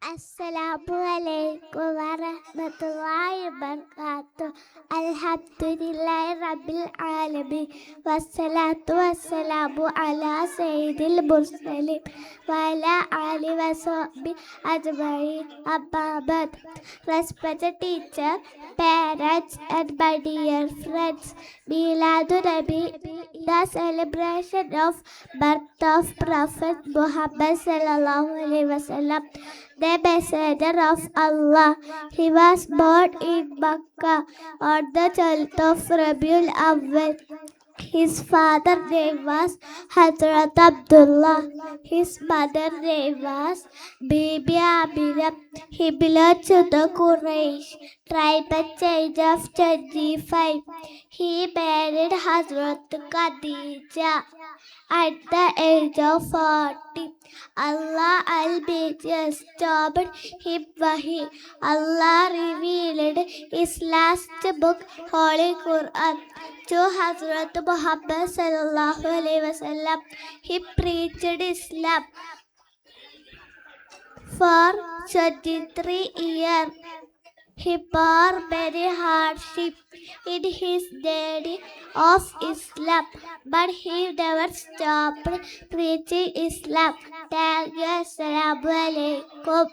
Assalamualaikum warahmatullahi wabarakatuh. Alhamdulillahi rabbil alamin. Wassalatu wassalamu ala sayyidil mursalin wa ala alihi wa sahbihi ajma'in. Amma ba'd. Respected teacher, parents and my dear friends, Miladun Nabi, the celebration of birth of Prophet Muhammad sallallahu alaihi wasallam, the messenger of Allah. He was born in Makkah on the 12th of Rabiul Awwal. His father's name was Hazrat Abdullah. His mother's name was Bibi Amina. He belonged to the Quraysh tribe at the age of 25. He married Hazrat Khadija at the age of 40. Allah Almighty stopped him wahi. Allah revealed his last book, Holy Quran, to Hazrat Muhammad sallallahu alaihi wasallam. He preached Islam for 23 years. He bore many hardships in his journey of Islam, but he never stopped preaching Islam. Thank you. Assalamu alaikum.